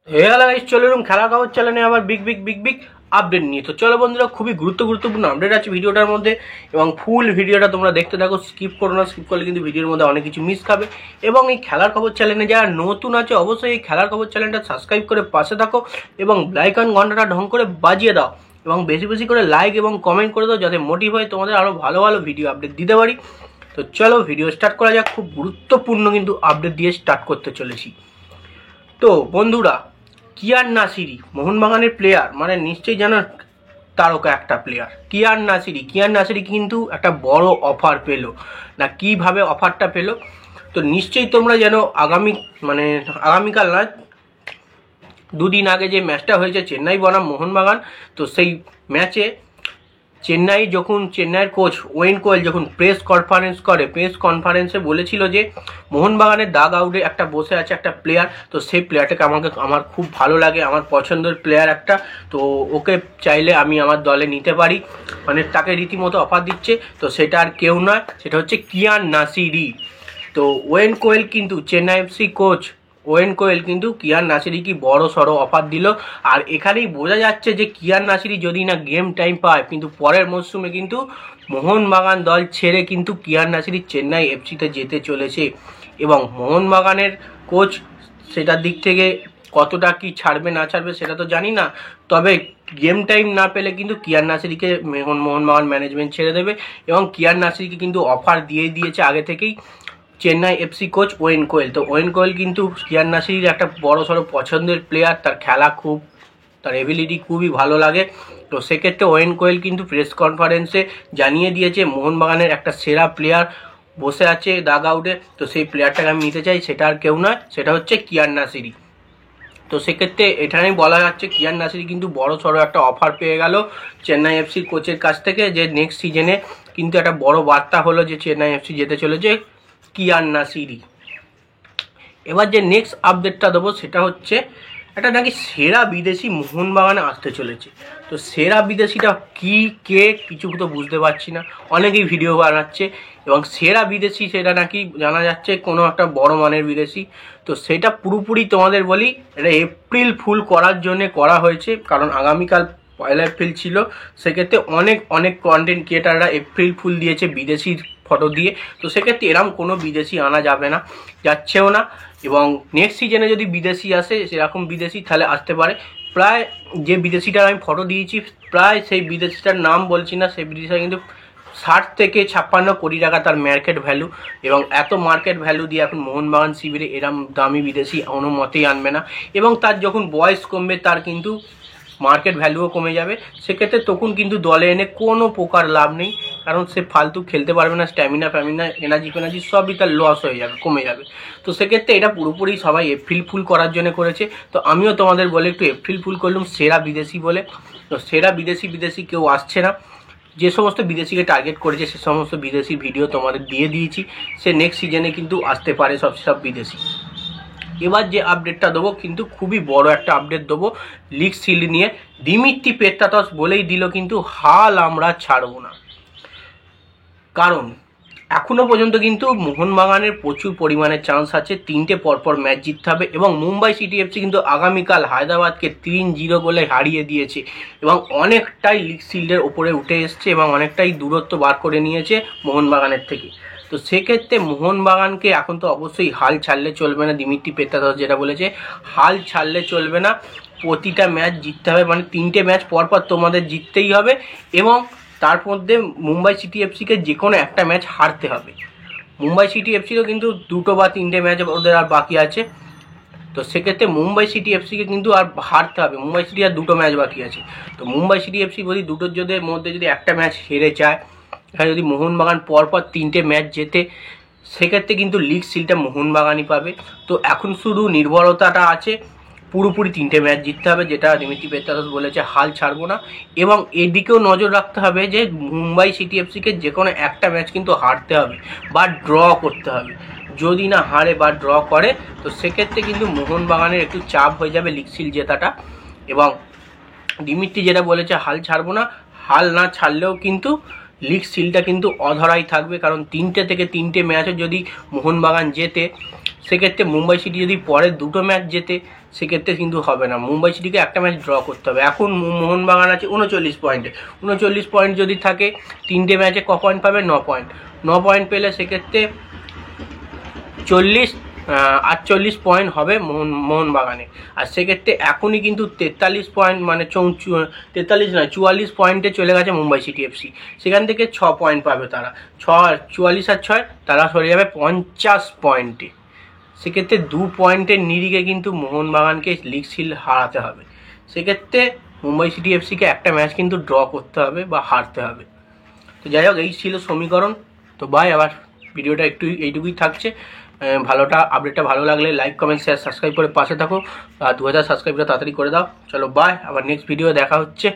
হয়ে গেল গাইস, চলে এরকম খেলার খবর চ্যানেলে আবার বিগ আপডেট নিয়ে। তো চলো বন্ধুরা, খুবই গুরুত্বপূর্ণ আপডেট আছে ভিডিওটার মধ্যে এবং ফুল ভিডিওটা তোমরা দেখতে থাকো, স্কিপ করো না। স্কিপ করলে কিন্তু ভিডিওর মধ্যে অনেক কিছু মিস খাবে। এবং এই খেলার খবর চ্যানেলে যারা নতুন আছে অবশ্যই এই খেলার খবর চ্যানেলটা সাবস্ক্রাইব করে পাশে থাকো এবং লাইকন ঘন্টাটা ঢং করে বাজিয়ে দাও এবং বেশি করে লাইক এবং কমেন্ট করে দাও, যাতে মোটিভ হয় তোমাদের আরও ভালো ভিডিও আপডেট দিতে পারি। তো চলো ভিডিও স্টার্ট করা যাক। খুব গুরুত্বপূর্ণ কিন্তু আপডেট দিয়ে স্টার্ট করতে চলেছি। তো বন্ধুরা, কিয়ান নাসিরি মোহনবাগানের প্লেয়ার, মানে নিশ্চয়ই জানো তারকা একটা প্লেয়ার কিয়ান নাসিরি কিন্তু একটা বড় অফার পেল না। কিভাবে অফারটা পেল তো নিশ্চয়ই তোমরা জানো। আগামীকাল না, দুদিন আগে যে ম্যাচটা হয়েছে চেন্নাই বনাম মোহনবাগান, তো সেই ম্যাচে চেন্নাইয়ের কোচ ওয়েন কোয়েল যখন প্রেস কনফারেন্সে বলেছিল যে মোহনবাগানের দাগ আউটে একটা বসে আছে একটা প্লেয়ার, তো সেই প্লেয়ারটাকে আমার খুব ভালো লাগে, আমার পছন্দের প্লেয়ার একটা, তো ওকে চাইলে আমি আমার দলে নিতে পারি, মানে তাকে রীতিমতো অফার দিচ্ছে। তো সেটা আর কেউ নয়, সেটা হচ্ছে কিয়ান নাসিরি। তো ওয়েন কোয়েল কিন্তু চেন্নাই এফসি কোচ ওয়েন কোয়েল কিন্তু কিয়ান নাসিরিকে বড় সড়ো অফার দিল। আর এখানেই বোঝা যাচ্ছে যে কিয়ান নাসিরি যদি না গেম টাইম পায়, কিন্তু পরের মরশুমে কিন্তু মোহনবাগান দল ছেড়ে কিন্তু কিয়ান নাসিরি চেন্নাই এফসিতে যেতে চলেছে। এবং মোহনবাগানের কোচ সেটার দিক থেকে কতটা কি ছাড়বে না ছাড়বে সেটা তো জানি না, তবে গেম টাইম না পেলে কিন্তু কিয়ান নাসিরিকে মোহনবাগান ম্যানেজমেন্ট ছেড়ে দেবে। এবং কিয়ান নাসিরিকে কিন্তু অফার দিয়ে দিয়েছে আগে থেকেই চেন্নাই এফসি কোচ ওয়েন কোয়েল। তো ওয়েন কোয়েল কিন্তু কিয়ান নাসিরির একটা বড় সড়ো পছন্দের প্লেয়ার, তার খেলা তার এবিলিটি খুবই ভালো লাগে। তো সেক্ষেত্রে ওয়েন কোয়েল কিন্তু প্রেস কনফারেন্সে জানিয়ে দিয়েছে মোহনবাগানের একটা সেরা প্লেয়ার বসে আছে দাগ আউটে, তো সেই প্লেয়ারটাকে আমি নিতে চাই। সেটা আর কেউ নয়, সেটা হচ্ছে কিয়ান নাসিরি। তো সেক্ষেত্রে এখানেই বলা যাচ্ছে কিয়ান নাসিরি কিন্তু বড় সড়ো একটা অফার পেয়ে গেল চেন্নাই এফসি কোচের কাছ থেকে, যে নেক্সট সিজনে কিন্তু একটা বড় বার্তা হলো যে চেন্নাই এফসি যেতে চলেছে কিয়ান নাসিরি। এবার যে নেক্সট আপডেটটা দেবো সেটা হচ্ছে একটা নাকি সেরা বিদেশি মোহনবাগানে আসতে চলেছে। তো সেরা বিদেশিটা কে কিছু তো বুঝতে পারছি না, অনেকেই ভিডিও বানাচ্ছে এবং সেরা বিদেশি সেটা নাকি জানা যাচ্ছে কোনো একটা বড় মানের বিদেশি। তো সেটা পুরোপুরি তোমাদের বলি, এটা এপ্রিল ফুল করার জন্য করা হয়েছে, কারণ আগামীকাল পয়লা এপ্রিল ছিল। সেক্ষেত্রে অনেক কন্টেন্ট ক্রিয়েটাররা এপ্রিল ফুল দিয়েছে বিদেশির ফটো দিয়ে। তো সেক্ষেত্রে এরকম কোনো বিদেশি আনা যাবে না, যাচ্ছেও না। এবং নেক্সট সিজনে যদি বিদেশি আসে, সেরকম বিদেশি তাহলে আসতে পারে। প্রায় যে বিদেশিটার আমি ফটো দিয়েছি, প্রায় সেই বিদেশিটার নাম বলছি না, সেই বিদেশিটা কিন্তু 60 থেকে 56 কোটি টাকা তার মার্কেট ভ্যালু। এবং এত মার্কেট ভ্যালু দিয়ে এখন মোহনবাগান শিবিরে এরম দামি বিদেশি কোনো মতেই আনবে না। এবং তার যখন বয়স কমবে, তার কিন্তু মার্কেট ভ্যালুও কমে যাবে। সেক্ষেত্রে তখন কিন্তু দলে এনে কোনো প্রকার লাভ নেই, কারণ সে ফালতু খেলতে পারবে না, স্ট্যামিনা এনার্জি সবই তার লস হয়ে যাবে, কমে যাবে। তো সেক্ষেত্রে এটা পুরোপুরি সবাই এপ্রিল ফুল করার জন্য করেছে। তো আমিও তোমাদের বলে একটু এপ্রিল ফুল করলাম সেরা বিদেশি বলে। তো সেরা বিদেশি কেউ আসছে না। যে সমস্ত বিদেশিকে টার্গেট করেছে সে সমস্ত বিদেশি ভিডিও তোমাদের দিয়ে দিয়েছি। সে নেক্সট সিজনে কিন্তু আসতে পারে সব বিদেশি। এবার যে আপডেটটা দেবো কিন্তু খুবই বড় একটা আপডেট দেবো লিগ শিল্ড নিয়ে। দিমিত্রি পেত্রাতস বলেই দিল কিন্তু হাল আমরা ছাড়বো না, কারণ এখনো পর্যন্ত কিন্তু মোহনবাগানের প্রচুর পরিমাণে চান্স আছে, 3টে পরপর ম্যাচ জিততে হবে। এবং মুম্বাই সিটি এফসি কিন্তু আগামীকাল হায়দ্রাবাদকে 3-0 গোলে হারিয়ে দিয়েছে এবং অনেকটাই লিগ শিল্ডের ওপরে উঠে এসছে এবং অনেকটাই দূরত্ব বার করে নিয়েছে মোহনবাগানের থেকে। তো সেক্ষেত্রে মোহনবাগানকে এখন তো অবশ্যই হাল ছাড়লে চলবে না। দিমিত্রি পেত্রাতস যেটা বলেছে, হাল ছাড়লে চলবে না, প্রতিটা ম্যাচ জিততে হবে, মানে 3টে ম্যাচ পরপর তোমাদের জিততেই হবে। এবং তার মধ্যে মুম্বাই সিটি এফসিকে যে কোনো একটা ম্যাচ হারতে হবে। মুম্বাই সিটি এফসিরও কিন্তু 2টো বা 3টে ম্যাচ ওদের আর বাকি আছে। তো সেক্ষেত্রে মুম্বাই সিটি এফসিকে কিন্তু আর হারতে হবে। মুম্বাই সিটি আর 2টো ম্যাচ বাকি আছে। তো মুম্বাই সিটি এফসি যদি দুটোর মধ্যে যদি একটা ম্যাচ হেরে যায়, এখানে যদি মোহনবাগান পরপর 3টে ম্যাচ জেতে, সেক্ষেত্রে কিন্তু লিগ শিল্ডটা মোহনবাগানই পাবে। তো এখন শুধু নির্ভরতাটা আছে, পুরোপুরি 3টে ম্যাচ জিততে হবে, যেটা দিমিত্রি পেত্রাতস বলেছে হাল ছাড়বো না। এবং এদিকেও নজর রাখতে হবে যে মুম্বাই সিটি এফসিকে যে কোনো একটা ম্যাচ কিন্তু হারতে হবে বা ড্র করতে হবে। যদি না হারে বা ড্র করে, তো সেক্ষেত্রে কিন্তু মোহনবাগানের একটু চাপ হয়ে যাবে লিগ শিল্ড জেতাটা। এবং দিমিত্রি যেটা বলেছে হাল ছাড়বো না, হাল না ছাড়লেও কিন্তু লিগ শিল্ডটা কিন্তু অধরাই থাকবে, কারণ 3টে ম্যাচে যদি মোহনবাগান জেতে, সেক্ষেত্রে মুম্বাই সিটি যদি পরের 2টো ম্যাচ জেতে, সেক্ষেত্রে কিন্তু হবে না, মুম্বাই সিটিকে একটা ম্যাচ ড্র করতে হবে। এখন মোহনবাগান আছে 39 পয়েন্টে, 39 পয়েন্ট যদি থাকে 3টে ম্যাচে ক পয়েন্ট পাবে? 9 পয়েন্ট। 9 পয়েন্ট পেলে সেক্ষেত্রে 48 পয়েন্ট হবে মোহনবাগানে। আর সেক্ষেত্রে এখনই কিন্তু 43 পয়েন্ট মানে 44 পয়েন্টে চলে গেছে মুম্বাই সিটি এফসি। সেখান থেকে 6 পয়েন্ট পাবে তারা, 44 আর 6 তারা সরে যাবে 50 পয়েন্টে। সেক্ষেত্রে 2 পয়েন্টের নিরিখে কিন্তু মোহনবাগানকে লিগ শিল্ড হারাতে হবে। সেক্ষেত্রে মুম্বাই সিটি এফসিকে একটা ম্যাচ কিন্তু ড্র করতে হবে বা হারতে হবে। তো যাই হোক, এই ছিল সমীকরণ। তো বাই, আবার ভিডিওটা একটু এইটুকুই থাকছে। আপডেটটা ভালো লাগলে লাইক, কমেন্ট, শেয়ার, সাবস্ক্রাইব করে পাশে থাকো। আর 2000 সাবস্ক্রাইবটা তাড়াতাড়ি করে দাও। চলো বাই, আবার নেক্সট ভিডিও দেখা হচ্ছে।